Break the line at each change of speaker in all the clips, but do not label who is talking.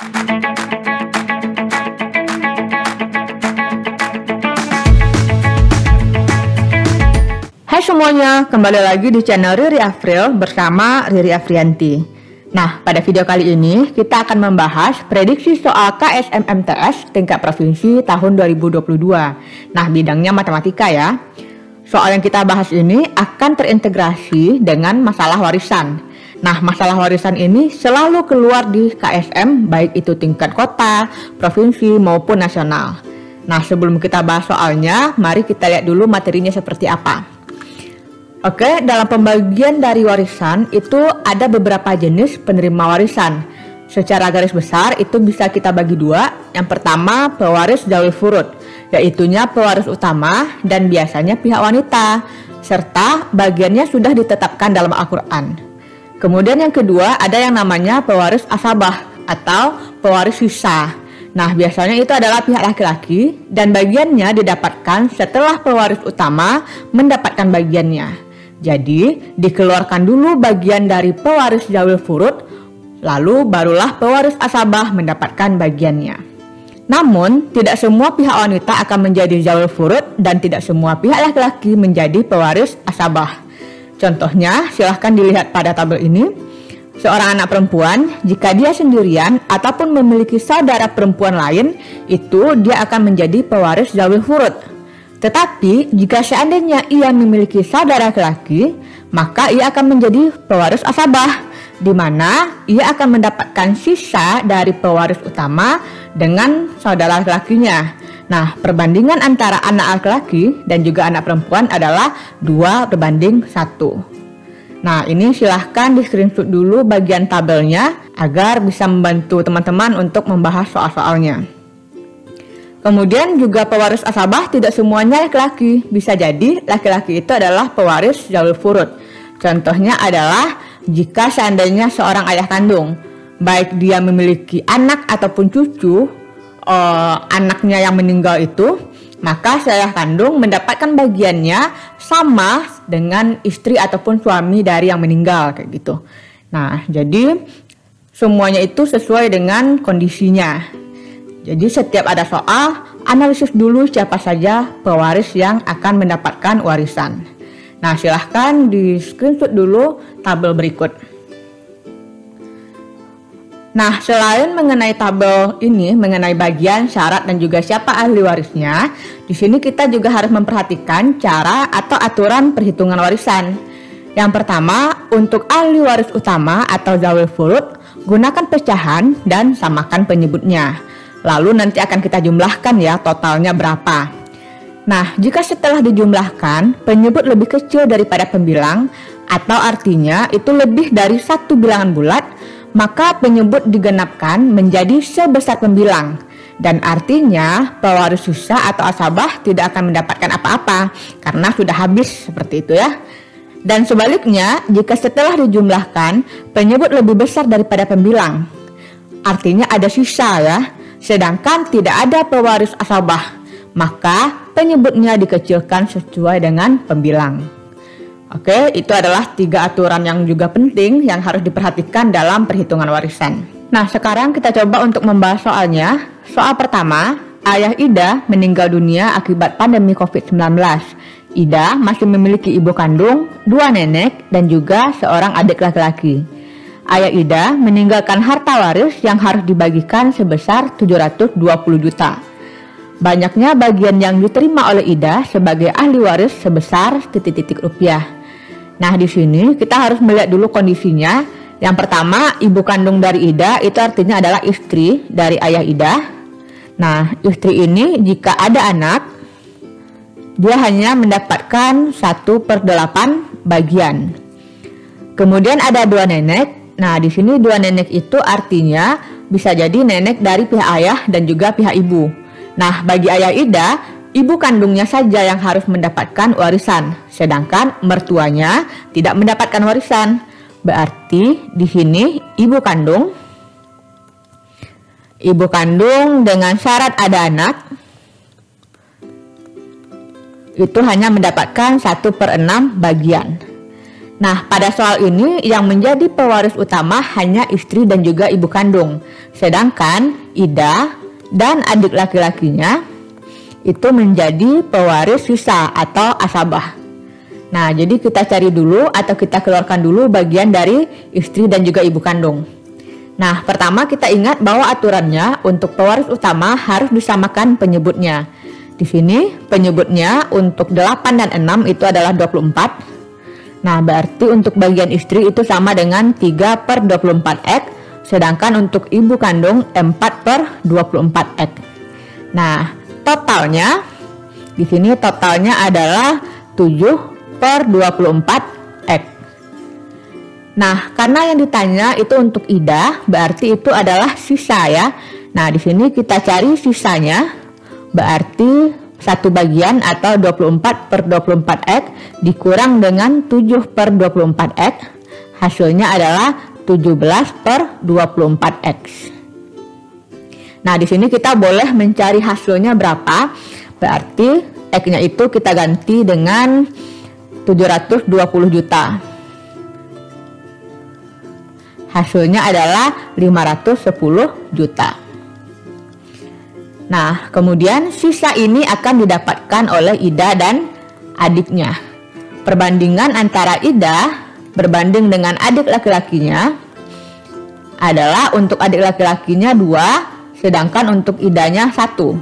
Hai semuanya, kembali lagi di channel Riri Afril bersama Riri Afrianti. Nah, pada video kali ini kita akan membahas prediksi soal KSMMTS tingkat provinsi tahun 2022. Nah, bidangnya matematika ya. Soal yang kita bahas ini akan terintegrasi dengan masalah warisan. Nah, masalah warisan ini selalu keluar di KSM, baik itu tingkat kota, provinsi maupun nasional. Nah, sebelum kita bahas soalnya, mari kita lihat dulu materinya seperti apa. Oke, dalam pembagian dari warisan itu ada beberapa jenis penerima warisan. Secara garis besar itu bisa kita bagi dua. Yang pertama pewaris zawil furud, yaitunya pewaris utama dan biasanya pihak wanita, serta bagiannya sudah ditetapkan dalam Al-Quran. Kemudian yang kedua ada yang namanya pewaris asabah atau pewaris sisa. Nah, biasanya itu adalah pihak laki-laki dan bagiannya didapatkan setelah pewaris utama mendapatkan bagiannya. Jadi, dikeluarkan dulu bagian dari pewaris zawil furud, lalu barulah pewaris asabah mendapatkan bagiannya. Namun, tidak semua pihak wanita akan menjadi zawil furud dan tidak semua pihak laki-laki menjadi pewaris asabah. Contohnya, silahkan dilihat pada tabel ini. Seorang anak perempuan, jika dia sendirian ataupun memiliki saudara perempuan lain, itu dia akan menjadi pewaris zawil furud. Tetapi, jika seandainya ia memiliki saudara laki-laki, maka ia akan menjadi pewaris asabah, di mana ia akan mendapatkan sisa dari pewaris utama dengan saudara laki-lakinya. Nah, perbandingan antara anak laki-laki dan juga anak perempuan adalah 2:1. Nah, ini silahkan di screenshot dulu bagian tabelnya agar bisa membantu teman-teman untuk membahas soal-soalnya. Kemudian juga pewaris asabah tidak semuanya laki-laki. Bisa jadi laki-laki itu adalah pewaris zawil furud. Contohnya adalah jika seandainya seorang ayah kandung, baik dia memiliki anak ataupun cucu, anaknya yang meninggal itu, maka si ayah kandung mendapatkan bagiannya sama dengan istri ataupun suami dari yang meninggal kayak gitu. Nah, jadi semuanya itu sesuai dengan kondisinya. Jadi setiap ada soal, analisis dulu siapa saja pewaris yang akan mendapatkan warisan. Nah, silahkan di screenshot dulu tabel berikut. Nah, selain mengenai tabel ini, mengenai bagian syarat dan juga siapa ahli warisnya, di sini kita juga harus memperhatikan cara atau aturan perhitungan warisan. Yang pertama, untuk ahli waris utama atau zawil furud, gunakan pecahan dan samakan penyebutnya. Lalu nanti akan kita jumlahkan ya totalnya berapa. Nah, jika setelah dijumlahkan penyebut lebih kecil daripada pembilang atau artinya itu lebih dari satu bilangan bulat, maka penyebut digenapkan menjadi sebesar pembilang. Dan artinya pewaris sisa atau asabah tidak akan mendapatkan apa-apa karena sudah habis seperti itu ya. Dan sebaliknya, jika setelah dijumlahkan penyebut lebih besar daripada pembilang, artinya ada sisa ya. Sedangkan tidak ada pewaris asabah, maka penyebutnya dikecilkan sesuai dengan pembilang. Oke, itu adalah 3 aturan yang juga penting yang harus diperhatikan dalam perhitungan warisan. Nah, sekarang kita coba untuk membahas soalnya. Soal pertama, ayah Ida meninggal dunia akibat pandemi COVID-19. Ida masih memiliki ibu kandung, 2 nenek, dan juga seorang adik laki-laki. Ayah Ida meninggalkan harta waris yang harus dibagikan sebesar 720 juta. Banyaknya bagian yang diterima oleh Ida sebagai ahli waris sebesar titik-titik rupiah. Nah, di sini kita harus melihat dulu kondisinya. Yang pertama, ibu kandung dari Ida itu artinya adalah istri dari ayah Ida. Nah, istri ini jika ada anak, dia hanya mendapatkan 1/8 bagian. Kemudian ada 2 nenek. Nah, di sini 2 nenek itu artinya bisa jadi nenek dari pihak ayah dan juga pihak ibu. Nah, bagi ayah Ida, ibu kandungnya saja yang harus mendapatkan warisan, sedangkan mertuanya tidak mendapatkan warisan. Berarti di sini ibu kandung dengan syarat ada anak itu hanya mendapatkan 1/6 bagian. Nah, pada soal ini yang menjadi pewaris utama hanya istri dan juga ibu kandung. Sedangkan Ida dan adik laki-lakinya itu menjadi pewaris sisa atau asabah. Nah, jadi kita cari dulu atau kita keluarkan dulu bagian dari istri dan juga ibu kandung. Nah, pertama kita ingat bahwa aturannya untuk pewaris utama harus disamakan penyebutnya. Di sini penyebutnya untuk 8 dan 6 itu adalah 24. Nah, berarti untuk bagian istri itu sama dengan 3/24 X, sedangkan untuk ibu kandung 4/24 X. Nah, totalnya di sini totalnya adalah 7/24 X. Nah, karena yang ditanya itu untuk Ida, berarti itu adalah sisa ya. Nah, di sini kita cari sisanya, berarti satu bagian atau 24/24 X dikurang dengan 7/24 X, hasilnya adalah 17/24 X. Nah, di sini kita boleh mencari hasilnya berapa. Berarti X-nya itu kita ganti dengan 720 juta. Hasilnya adalah 510 juta. Nah, kemudian sisa ini akan didapatkan oleh Ida dan adiknya. Perbandingan antara Ida berbanding dengan adik laki-lakinya adalah untuk adik laki-lakinya 2, sedangkan untuk Idanya 1.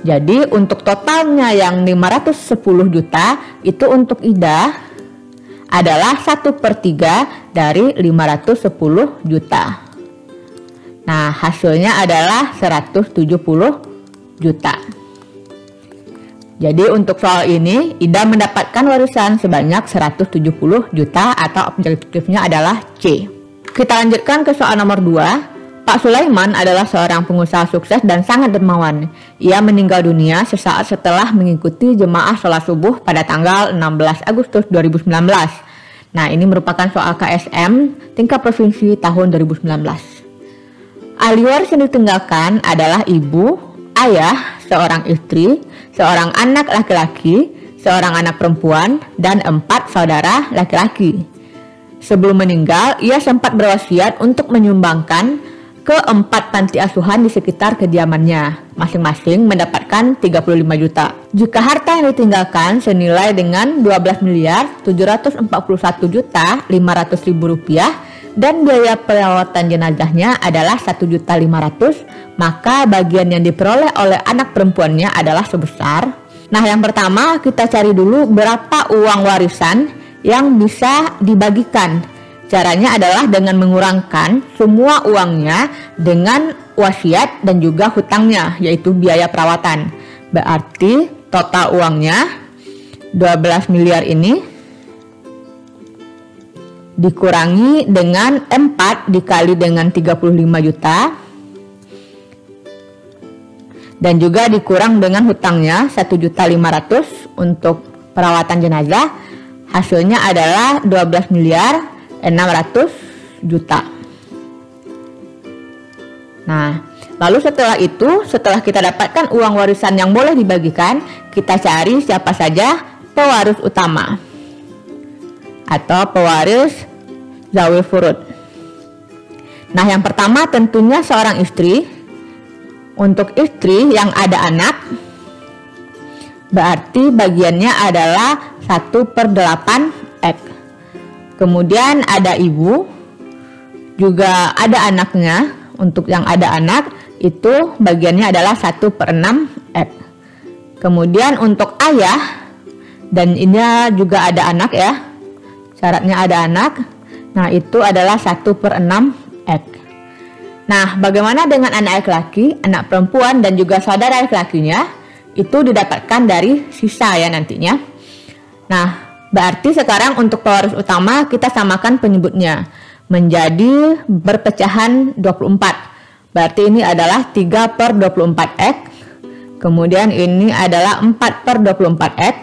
Jadi untuk totalnya yang 510 juta itu untuk Ida adalah 1/3 dari 510 juta. Nah, hasilnya adalah 170 juta. Jadi untuk soal ini Ida mendapatkan warisan sebanyak 170 juta atau objektifnya adalah C. Kita lanjutkan ke soal nomor 2. Pak Sulaiman adalah seorang pengusaha sukses dan sangat dermawan. Ia meninggal dunia sesaat setelah mengikuti jemaah sholat subuh pada tanggal 16 Agustus 2019. Nah, ini merupakan soal KSM tingkat provinsi tahun 2019. Ahli waris yang ditinggalkan adalah ibu, ayah, seorang istri, seorang anak laki-laki, seorang anak perempuan, dan 4 saudara laki-laki. Sebelum meninggal, ia sempat berwasiat untuk menyumbangkan ke 4 panti asuhan di sekitar kediamannya, masing-masing mendapatkan 35 juta. Jika harta yang ditinggalkan senilai dengan 12.741.500.000 rupiah, dan biaya perawatan jenazahnya adalah 1.500.000, maka bagian yang diperoleh oleh anak perempuannya adalah sebesar. Nah, yang pertama kita cari dulu berapa uang warisan yang bisa dibagikan. Caranya adalah dengan mengurangkan semua uangnya dengan wasiat dan juga hutangnya, yaitu biaya perawatan. Berarti total uangnya 12 miliar ini dikurangi dengan 4 dikali dengan 35 juta dan juga dikurang dengan hutangnya 1.500.000 untuk perawatan jenazah, hasilnya adalah 12.600.000.000. Nah, lalu setelah kita dapatkan uang warisan yang boleh dibagikan, kita cari siapa saja pewaris utama atau pewaris zawil furud. Nah, yang pertama tentunya seorang istri. Untuk istri yang ada anak, berarti bagiannya adalah 1/8 X. Kemudian ada ibu, juga ada anaknya. Untuk yang ada anak, itu bagiannya adalah 1/6 X. Kemudian untuk ayah, dan ini juga ada anak ya, syaratnya ada anak. Nah, itu adalah 1/6 X. Nah, bagaimana dengan anak laki-laki, anak perempuan, dan juga saudara laki-lakinya? Itu didapatkan dari sisa ya nantinya. Nah, berarti sekarang untuk pewaris utama kita samakan penyebutnya menjadi berpecahan 24. Berarti ini adalah 3/24 X. Kemudian ini adalah 4/24 X.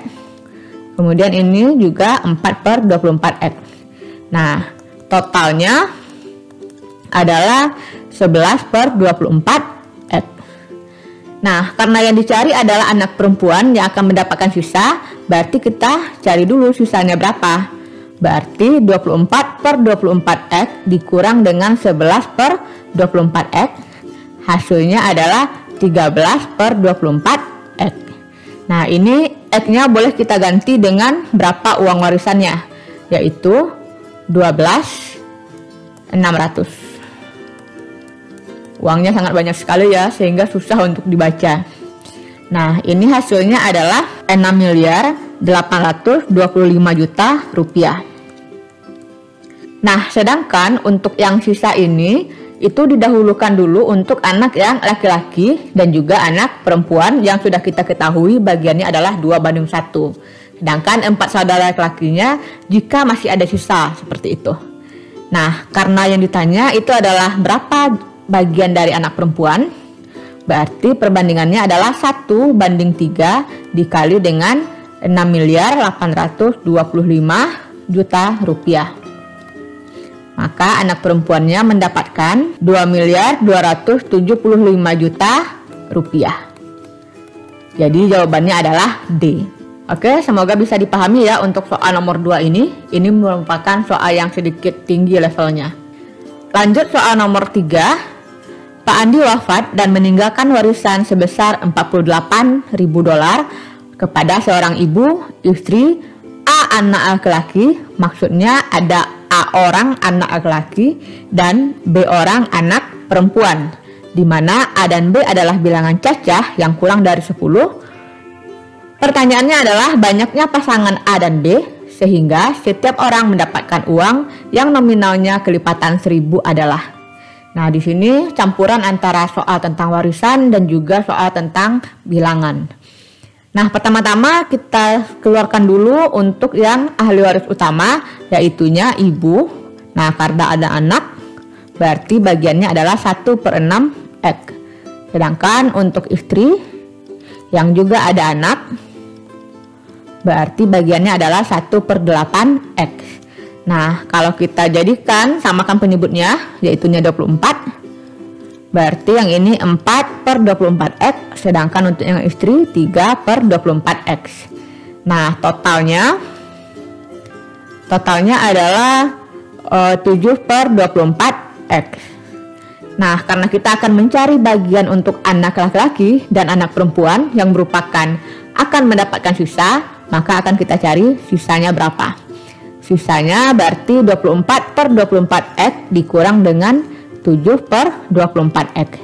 Kemudian ini juga 4/24 X. Nah, totalnya adalah 11/24 X. Nah, karena yang dicari adalah anak perempuan yang akan mendapatkan sisa, berarti kita cari dulu sisanya berapa. Berarti 24 per 24X dikurang dengan 11 per 24X. Hasilnya adalah 13 per 24X. Nah, ini X-nya boleh kita ganti dengan berapa uang warisannya, yaitu 12.600. Uangnya sangat banyak sekali ya, sehingga susah untuk dibaca. Nah, ini hasilnya adalah 6.825.000.000 rupiah. Nah, sedangkan untuk yang sisa ini itu didahulukan dulu untuk anak yang laki-laki dan juga anak perempuan yang sudah kita ketahui bagiannya adalah 2:1. Sedangkan 4 saudara laki-lakinya jika masih ada sisa seperti itu. Nah, karena yang ditanya itu adalah berapa bagian dari anak perempuan, berarti perbandingannya adalah 1:3 dikali dengan 6.825.000.000 rupiah. Maka anak perempuannya mendapatkan 2.275.000.000 rupiah. Jadi jawabannya adalah D. Oke, semoga bisa dipahami ya untuk soal nomor 2 ini. Ini merupakan soal yang sedikit tinggi levelnya. Lanjut soal nomor 3. Pak Andi wafat dan meninggalkan warisan sebesar $48.000 kepada seorang ibu, istri, A anak laki-laki, maksudnya ada A orang anak laki-laki dan B orang anak perempuan, di mana A dan B adalah bilangan cacah yang kurang dari 10. Pertanyaannya adalah banyaknya pasangan A dan B sehingga setiap orang mendapatkan uang yang nominalnya kelipatan 1000 adalah. Nah, di sini campuran antara soal tentang warisan dan juga soal tentang bilangan. Nah, pertama-tama kita keluarkan dulu untuk yang ahli waris utama, yaitunya ibu. Nah, karena ada anak, berarti bagiannya adalah 1/6X. Sedangkan untuk istri, yang juga ada anak, berarti bagiannya adalah 1/8X. Nah, kalau kita jadikan samakan penyebutnya, yaitunya 24, berarti yang ini 4/24X, sedangkan untuk yang istri 3/24X. Nah, totalnya adalah 7/24X. Nah, karena kita akan mencari bagian untuk anak laki-laki dan anak perempuan yang merupakan akan mendapatkan sisa, maka akan kita cari sisanya berapa. Sisanya berarti 24/24X dikurang dengan 7/24X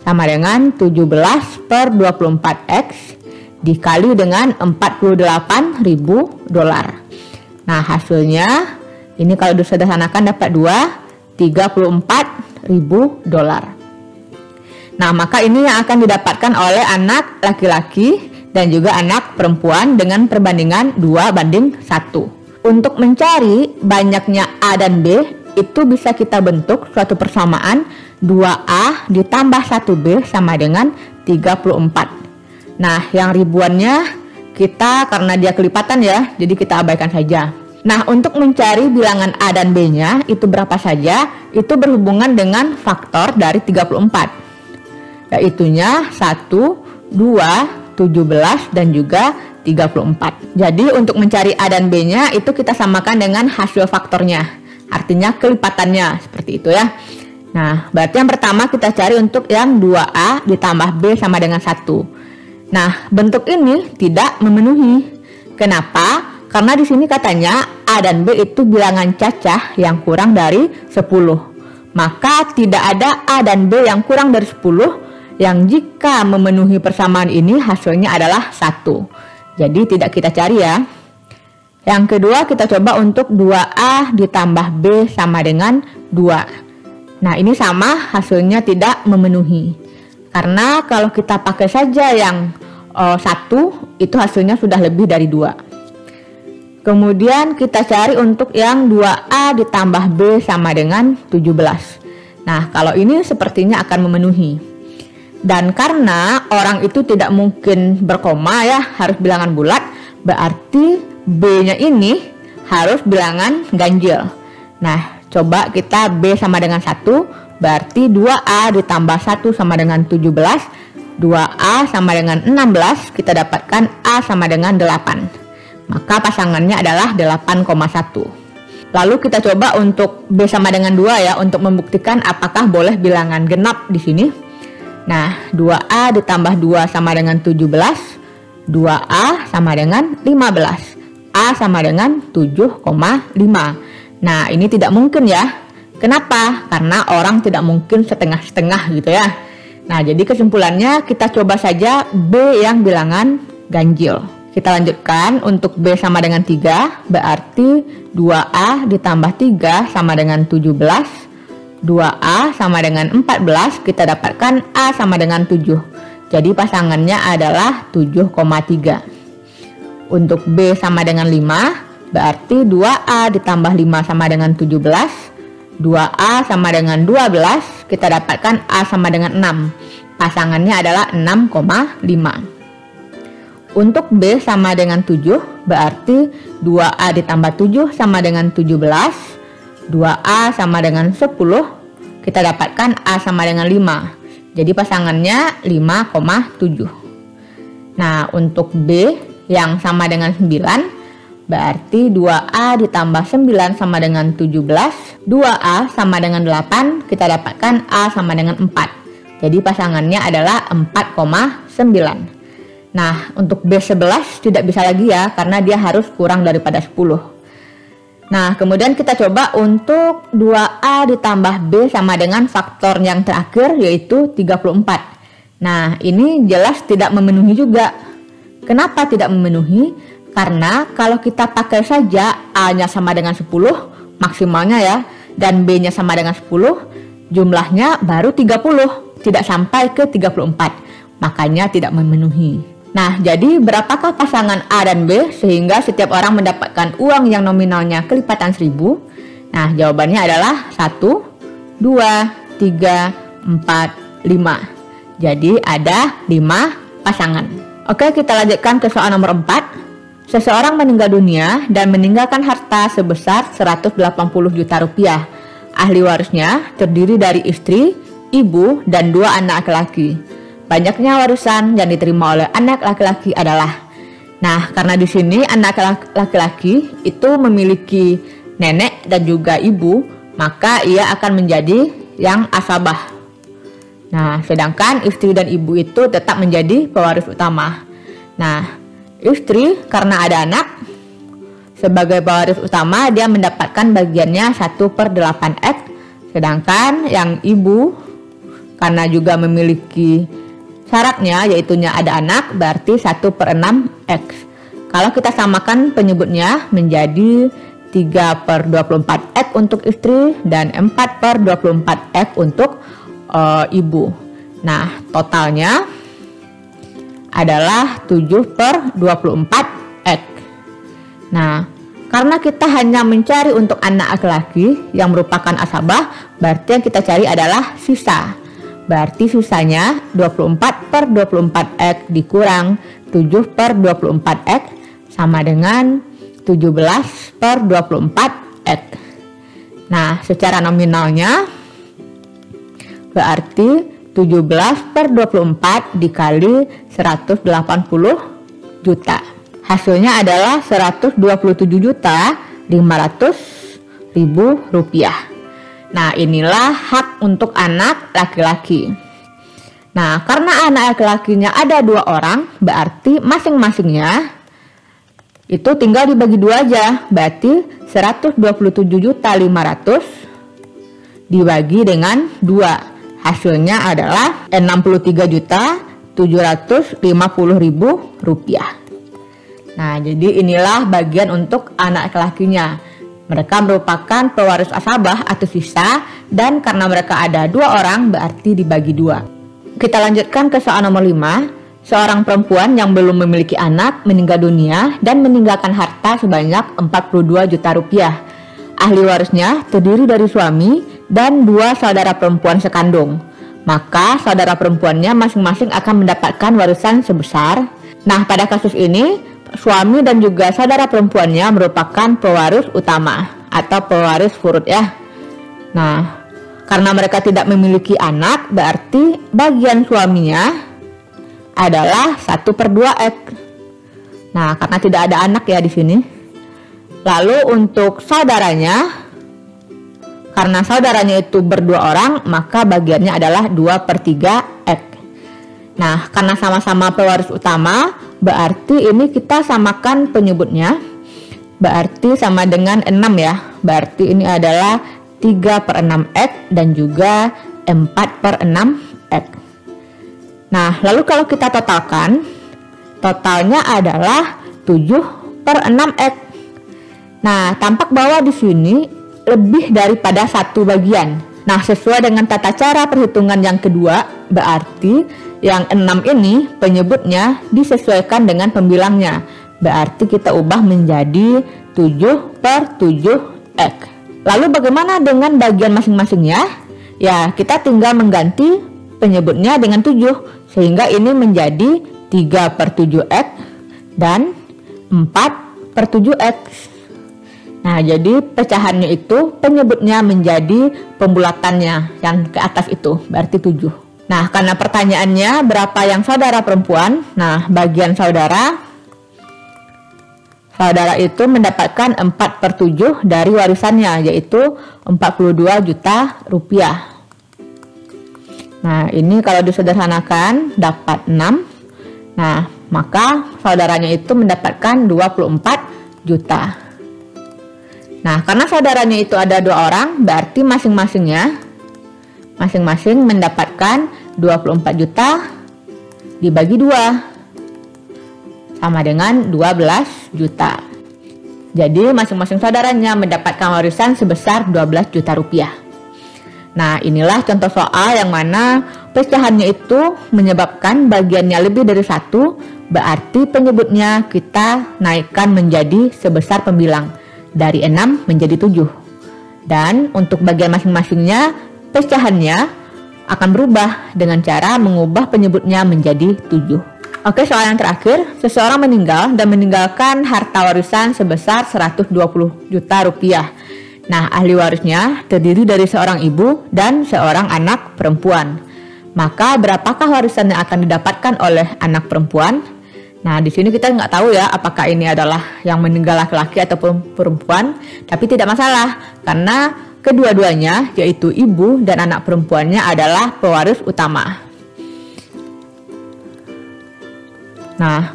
sama dengan 17/24X dikali dengan $48.000. Nah, hasilnya ini kalau disederhanakan dapat 34.000 $. Nah, maka ini yang akan didapatkan oleh anak laki-laki dan juga anak perempuan dengan perbandingan 2:1. Untuk mencari banyaknya A dan B, itu bisa kita bentuk suatu persamaan 2A ditambah 1B sama dengan 34. Nah, yang ribuannya kita karena dia kelipatan ya, jadi kita abaikan saja. Nah, untuk mencari bilangan A dan B-nya itu berapa saja, itu berhubungan dengan faktor dari 34. Yaitunya 1, 2, 17 dan juga 34. Jadi untuk mencari A dan B-nya itu kita samakan dengan hasil faktornya. Artinya kelipatannya seperti itu ya. Nah, berarti yang pertama kita cari untuk yang 2A ditambah B sama dengan 1. Nah, bentuk ini tidak memenuhi. Kenapa? Karena di sini katanya A dan B itu bilangan cacah yang kurang dari 10. Maka tidak ada A dan B yang kurang dari 10 yang jika memenuhi persamaan ini hasilnya adalah 1. Jadi tidak kita cari ya. Yang kedua kita coba untuk 2A ditambah B sama dengan 2. Nah, ini sama hasilnya tidak memenuhi. Karena kalau kita pakai saja yang 1 itu hasilnya sudah lebih dari 2. Kemudian kita cari untuk yang 2A ditambah B sama dengan 17. Nah, kalau ini sepertinya akan memenuhi. Dan karena orang itu tidak mungkin berkoma ya, harus bilangan bulat, berarti B-nya ini harus bilangan ganjil. Nah, coba kita B sama dengan 1, berarti 2A ditambah 1 sama dengan 17, 2A sama dengan 16, kita dapatkan A sama dengan 8. Maka pasangannya adalah 8,1. Lalu kita coba untuk B sama dengan 2 ya, untuk membuktikan apakah boleh bilangan genap di sini. Nah, 2A ditambah 2 sama dengan 17, 2A sama dengan 15, A sama dengan 7,5. Nah, ini tidak mungkin ya. Kenapa? Karena orang tidak mungkin setengah-setengah gitu ya. Nah, jadi kesimpulannya kita coba saja B yang bilangan ganjil. Kita lanjutkan untuk B sama dengan 3, berarti 2A ditambah 3 sama dengan 17, 2A sama dengan 14, kita dapatkan A sama dengan 7. Jadi pasangannya adalah 7,3. Untuk B sama dengan 5, berarti 2A ditambah 5 sama dengan 17, 2A sama dengan 12, kita dapatkan A sama dengan 6. Pasangannya adalah 6,5. Untuk B sama dengan 7, berarti 2A ditambah 7 sama dengan 17, 2A sama dengan 10, kita dapatkan A sama dengan 5. Jadi pasangannya 5,7. Nah, untuk B yang sama dengan 9, berarti 2A ditambah 9 sama dengan 17, 2A sama dengan 8, kita dapatkan A sama dengan 4. Jadi pasangannya adalah 4,9. Nah, untuk B11 tidak bisa lagi ya, karena dia harus kurang daripada 10. Nah, kemudian kita coba untuk 2A ditambah B sama dengan faktor yang terakhir, yaitu 34. Nah, ini jelas tidak memenuhi juga. Kenapa tidak memenuhi? Karena kalau kita pakai saja A-nya sama dengan 10, maksimalnya ya, dan B-nya sama dengan 10, jumlahnya baru 30, tidak sampai ke 34. Makanya tidak memenuhi. Nah, jadi berapakah pasangan A dan B sehingga setiap orang mendapatkan uang yang nominalnya kelipatan 1000? Nah, jawabannya adalah 1, 2, 3, 4, 5. Jadi ada 5 pasangan. Oke, kita lanjutkan ke soal nomor 4. Seseorang meninggal dunia dan meninggalkan harta sebesar 180 juta rupiah. Ahli warisnya terdiri dari istri, ibu, dan 2 anak laki-laki. Banyaknya warisan yang diterima oleh anak laki-laki adalah. Nah, karena di sini anak laki-laki itu memiliki nenek dan juga ibu, maka ia akan menjadi yang asabah. Nah, sedangkan istri dan ibu itu tetap menjadi pewaris utama. Nah, istri karena ada anak, sebagai pewaris utama dia mendapatkan bagiannya 1/8 X. Sedangkan yang ibu karena juga memiliki syaratnya yaitunya ada anak, berarti 1/6 X. Kalau kita samakan penyebutnya menjadi 3/24 X untuk istri dan 4/24 X untuk ibu. Nah, totalnya adalah 7/24 X. Nah, karena kita hanya mencari untuk anak laki-laki yang merupakan asabah, berarti yang kita cari adalah sisa. Berarti sisanya 24/24 X dikurang 7/24 X sama dengan 17/24 X. Nah, secara nominalnya berarti 17/24 dikali 180 juta. Hasilnya adalah 127.500.000 rupiah. Nah, inilah hak untuk anak laki-laki. Nah, karena anak laki-lakinya ada 2 orang, berarti masing-masingnya itu tinggal dibagi 2 aja. Berarti 127.500.000 dibagi dengan 2. Hasilnya adalah 63.750.000 rupiah. Nah, jadi inilah bagian untuk anak laki-lakinya. Mereka merupakan pewaris asabah atau sisa, dan karena mereka ada 2 orang berarti dibagi 2. Kita lanjutkan ke soal nomor 5. Seorang perempuan yang belum memiliki anak meninggal dunia dan meninggalkan harta sebanyak 42 juta rupiah. Ahli warisnya terdiri dari suami dan 2 saudara perempuan sekandung. Maka saudara perempuannya masing-masing akan mendapatkan warisan sebesar. Nah, pada kasus ini suami dan juga saudara perempuannya merupakan pewaris utama atau pewaris furud ya. Nah, karena mereka tidak memiliki anak, berarti bagian suaminya adalah 1/2 X. Nah, karena tidak ada anak ya di sini. Lalu untuk saudaranya, karena saudaranya itu berdua orang, maka bagiannya adalah 2/3 X. Nah, karena sama-sama pewaris utama, berarti ini kita samakan penyebutnya. Berarti sama dengan 6 ya. Berarti ini adalah 3/6 X dan juga 4/6 X. Nah, lalu kalau kita totalkan, totalnya adalah 7/6 X. Nah, tampak bahwa di sini lebih daripada satu bagian. Nah, sesuai dengan tata cara perhitungan yang kedua, berarti yang 6 ini penyebutnya disesuaikan dengan pembilangnya. Berarti kita ubah menjadi 7/7 X. Lalu bagaimana dengan bagian masing-masingnya? Ya, kita tinggal mengganti penyebutnya dengan 7, sehingga ini menjadi 3/7 X dan 4/7 X. Nah, jadi pecahannya itu penyebutnya menjadi pembulatannya yang ke atas itu, berarti 7. Nah, karena pertanyaannya berapa yang saudara perempuan? Nah, bagian saudara itu mendapatkan 4/7 dari warisannya, yaitu 42 juta rupiah. Nah, ini kalau disederhanakan dapat 6. Nah, maka saudaranya itu mendapatkan 24 juta. Nah, karena saudaranya itu ada 2 orang, berarti masing-masing mendapatkan 24 juta dibagi 2 sama dengan 12 juta. Jadi masing-masing saudaranya mendapatkan warisan sebesar 12 juta rupiah. Nah, inilah contoh soal yang mana pecahannya itu menyebabkan bagiannya lebih dari 1, berarti penyebutnya kita naikkan menjadi sebesar pembilang dari 6 menjadi 7. Dan untuk bagian masing-masingnya, pecahannya akan berubah dengan cara mengubah penyebutnya menjadi 7. Oke, soal yang terakhir. Seseorang meninggal dan meninggalkan harta warisan sebesar 120 juta rupiah. Nah, ahli warisnya terdiri dari seorang ibu dan seorang anak perempuan. Maka berapakah warisan yang akan didapatkan oleh anak perempuan? Nah, di sini kita nggak tahu ya apakah ini adalah yang meninggal laki-laki ataupun perempuan, tapi tidak masalah karena kedua-duanya yaitu ibu dan anak perempuannya adalah pewaris utama. Nah,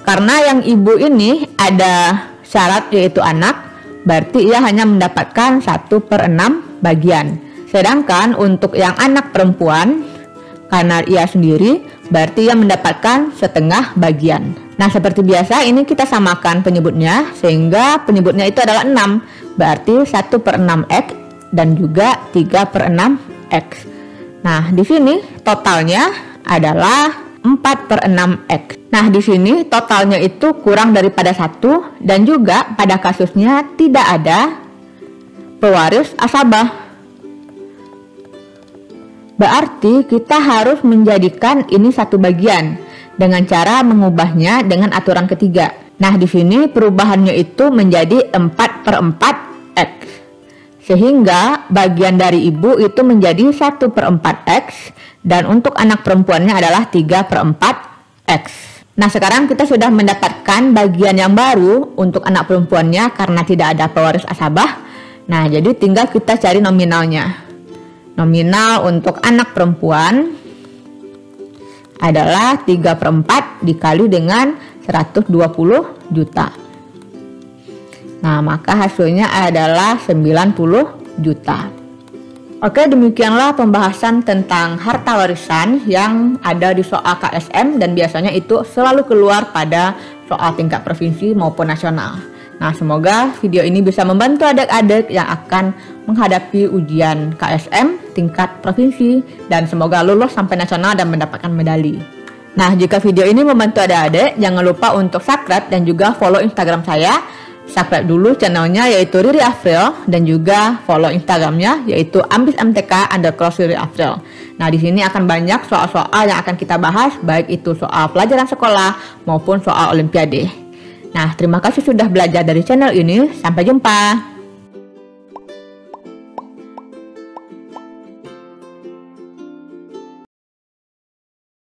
karena yang ibu ini ada syarat yaitu anak, berarti ia hanya mendapatkan 1/6 bagian. Sedangkan untuk yang anak perempuan, karena ia sendiri, berarti ia mendapatkan setengah bagian. Nah, seperti biasa ini kita samakan penyebutnya, sehingga penyebutnya itu adalah 6, berarti 1/6 X dan juga 3/6 X. Nah, di sini totalnya adalah 4/6 X. Nah, di sini totalnya itu kurang daripada 1 dan juga pada kasusnya tidak ada pewaris asabah. Berarti kita harus menjadikan ini satu bagian dengan cara mengubahnya dengan aturan ketiga. Nah, di sini perubahannya itu menjadi 4/4 X. Sehingga bagian dari ibu itu menjadi 1/4 X dan untuk anak perempuannya adalah 3/4 X. Nah, sekarang kita sudah mendapatkan bagian yang baru untuk anak perempuannya karena tidak ada pewaris asabah. Nah, jadi tinggal kita cari nominalnya. Nominal untuk anak perempuan adalah 3/4 dikali dengan 120 juta. Nah, maka hasilnya adalah 90 juta. Oke, demikianlah pembahasan tentang harta warisan yang ada di soal KSM dan biasanya itu selalu keluar pada soal tingkat provinsi maupun nasional. Nah, semoga video ini bisa membantu adik-adik yang akan menghadapi ujian KSM tingkat provinsi dan semoga lulus sampai nasional dan mendapatkan medali. Nah, jika video ini membantu adik-adik, jangan lupa untuk subscribe dan juga follow Instagram saya. Subscribe dulu channelnya yaitu Riri Afriel dan juga follow Instagramnya yaitu ambismtk_Riri Afriel. Nah, di sini akan banyak soal-soal yang akan kita bahas, baik itu soal pelajaran sekolah maupun soal olimpiade. Nah, terima kasih sudah belajar dari channel ini. Sampai jumpa.